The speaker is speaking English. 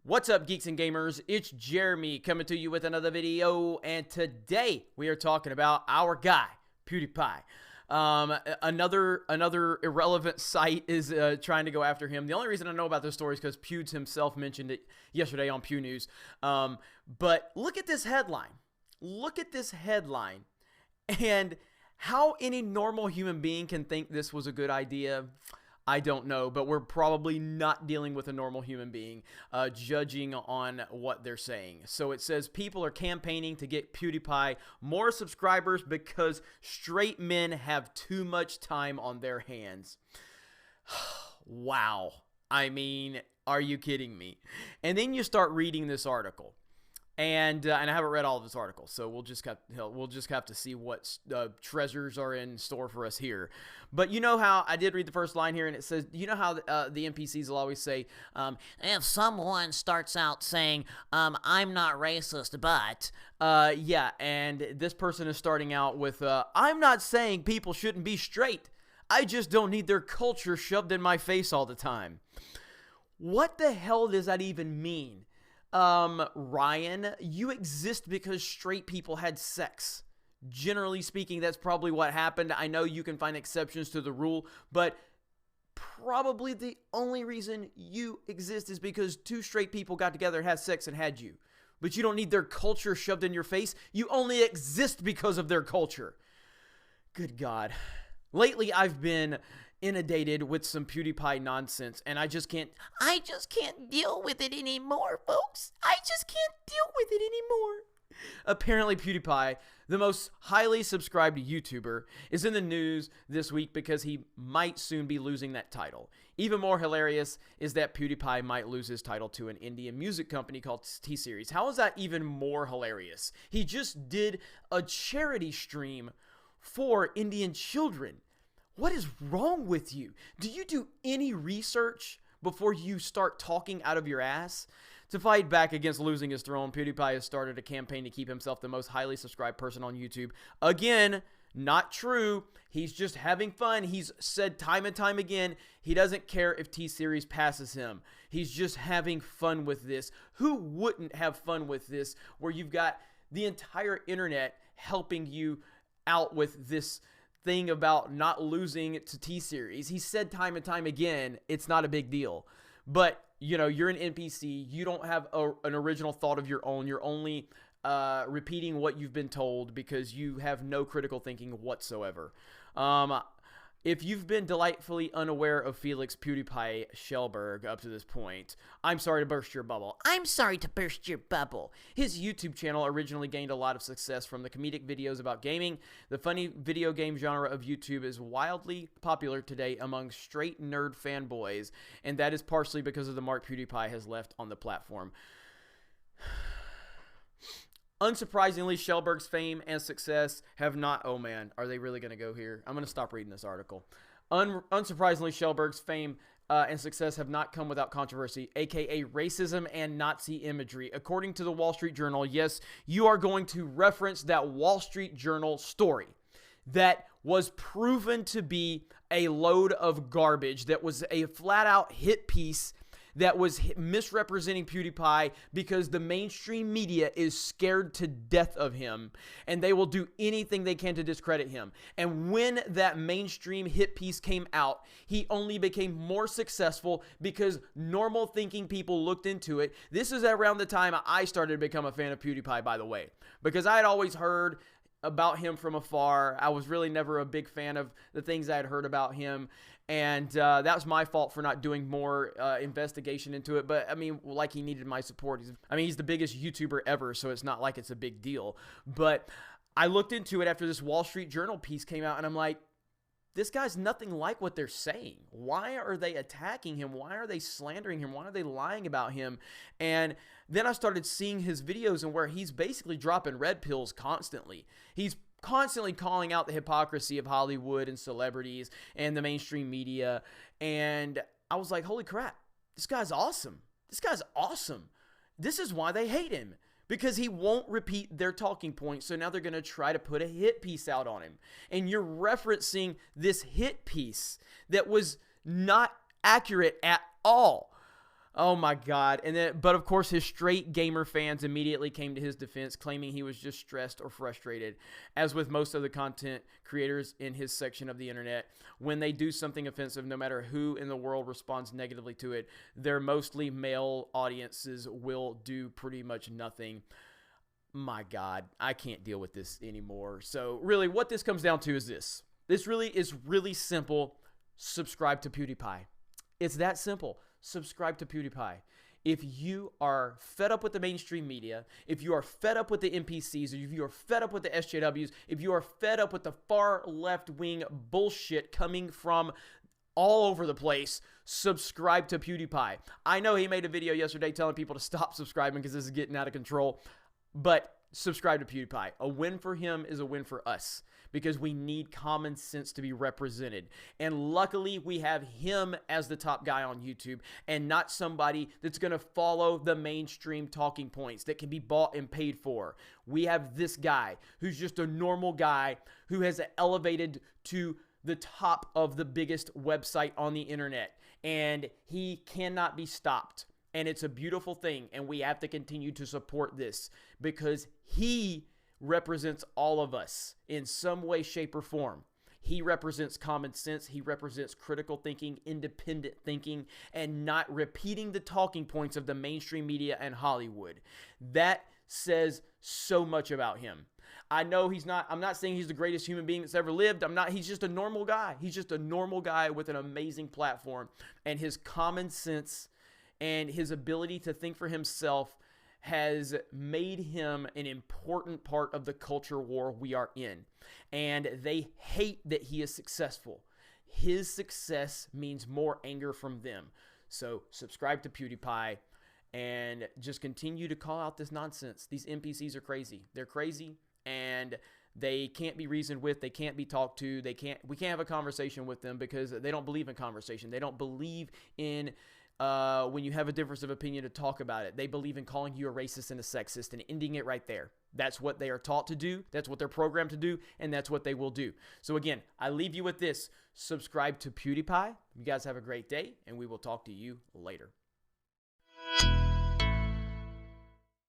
What's up, geeks and gamers? It's Jeremy coming to you with another video, and today we are talking about our guy, Pewdiepie. Another irrelevant site is trying to go after him. The only reason I know about this story is because Pewds himself mentioned it yesterday on Pew News. But look at this headline. Look at this headline. And how any normal human being can think this was a good idea, I don't know, but we're probably not dealing with a normal human being, judging on what they're saying. So it says people are campaigning to get PewDiePie more subscribers because straight men have too much time on their hands. Wow. I mean, are you kidding me? And then you start reading this article. And I haven't read all of this article, so we'll just have to see what treasures are in store for us here. But you know how I did read the first line here, and it says, you know how the NPCs will always say, if someone starts out saying, I'm not racist, but... yeah, and this person is starting out with, I'm not saying people shouldn't be straight. I just don't need their culture shoved in my face all the time. What the hell does that even mean? Ryan, you exist because straight people had sex. Generally speaking, that's probably what happened. I know you can find exceptions to the rule, but probably the only reason you exist is because two straight people got together and had sex and had you. But you don't need their culture shoved in your face. You only exist because of their culture. Good God. Lately, I've been inundated with some PewDiePie nonsense, and I just can't deal with it anymore, folks. I just can't deal with it anymore. Apparently, PewDiePie, the most highly subscribed YouTuber, is in the news this week because he might soon be losing that title. Even more hilarious is that PewDiePie might lose his title to an Indian music company called T-Series. How is that even more hilarious? He just did a charity stream for Indian children. What is wrong with you? Do you do any research before you start talking out of your ass? To fight back against losing his throne, PewDiePie has started a campaign to keep himself the most highly subscribed person on YouTube. Again, not true. He's just having fun. He's said time and time again, he doesn't care if T-Series passes him. He's just having fun with this. Who wouldn't have fun with this, where you've got the entire internet helping you out with this thing about not losing to T-Series? He said time and time again, it's not a big deal. But, you know, you're an NPC. You don't have an original thought of your own. You're only repeating what you've been told because you have no critical thinking whatsoever. If you've been delightfully unaware of Felix PewDiePie Shellberg up to this point, I'm sorry to burst your bubble. I'm sorry to burst your bubble. His YouTube channel originally gained a lot of success from the comedic videos about gaming. The funny video game genre of YouTube is wildly popular today among straight nerd fanboys, and that is partially because of the mark PewDiePie has left on the platform. Unsurprisingly, Shellberg's fame and success have not... Oh, man. Are they really going to go here? I'm going to stop reading this article. Unsurprisingly, Shellberg's fame and success have not come without controversy, a.k.a. racism and Nazi imagery. According to the Wall Street Journal, yes, you are going to reference that Wall Street Journal story that was proven to be a load of garbage, that was a flat-out hit piece that was misrepresenting PewDiePie because the mainstream media is scared to death of him, and they will do anything they can to discredit him. And when that mainstream hit piece came out, he only became more successful because normal thinking people looked into it. This is around the time I started to become a fan of PewDiePie, by the way, because I had always heard about him from afar. I was really never a big fan of the things I had heard about him, and that was my fault for not doing more investigation into it. But I mean, like, he needed my support. He's the biggest YouTuber ever, so it's not like it's a big deal. But I looked into it after this Wall Street Journal piece came out, and I'm like, this guy's nothing like what they're saying. Why are they attacking him? Why are they slandering him? Why are they lying about him? And then I started seeing his videos, and where he's basically dropping red pills constantly. He's constantly calling out the hypocrisy of Hollywood and celebrities and the mainstream media. And I was like, holy crap, this guy's awesome. This guy's awesome. This is why they hate him, because he won't repeat their talking points. So now they're going to try to put a hit piece out on him. And you're referencing this hit piece that was not accurate at all. Oh my God. And then, but of course, his straight gamer fans immediately came to his defense, claiming he was just stressed or frustrated. As with most of the content creators in his section of the internet, when they do something offensive, no matter who in the world responds negatively to it, their mostly male audiences will do pretty much nothing. My God, I can't deal with this anymore. So really, what this comes down to is this. This really is really simple. Subscribe to Pewdiepie. It's that simple. Subscribe to Pewdiepie. If you are fed up with the mainstream media, if you are fed up with the NPCs, if you are fed up with the SJWs, if you are fed up with the far left-wing bullshit coming from all over the place, subscribe to Pewdiepie. I know he made a video yesterday telling people to stop subscribing because this is getting out of control, but subscribe to Pewdiepie. A win for him is a win for us because we need common sense to be represented. And luckily, we have him as the top guy on YouTube and not somebody that's going to follow the mainstream talking points that can be bought and paid for. We have this guy who's just a normal guy who has elevated to the top of the biggest website on the internet, and he cannot be stopped. And it's a beautiful thing, and we have to continue to support this because he represents all of us in some way, shape, or form. He represents common sense. He represents critical thinking, independent thinking, and not repeating the talking points of the mainstream media and Hollywood. That says so much about him. I know I'm not saying he's the greatest human being that's ever lived. He's just a normal guy. He's just a normal guy with an amazing platform, and his common sense and his ability to think for himself has made him an important part of the culture war we are in. And they hate that he is successful. His success means more anger from them. So subscribe to Pewdiepie and just continue to call out this nonsense. These NPCs are crazy. They're crazy, and they can't be reasoned with. They can't be talked to. We can't have a conversation with them because they don't believe in conversation. They don't believe in when you have a difference of opinion to talk about it. They believe in calling you a racist and a sexist and ending it right there. That's what they are taught to do. That's what they're programmed to do, and that's what they will do. So again, I leave you with this. Subscribe to Pewdiepie. You guys have a great day, and we will talk to you later.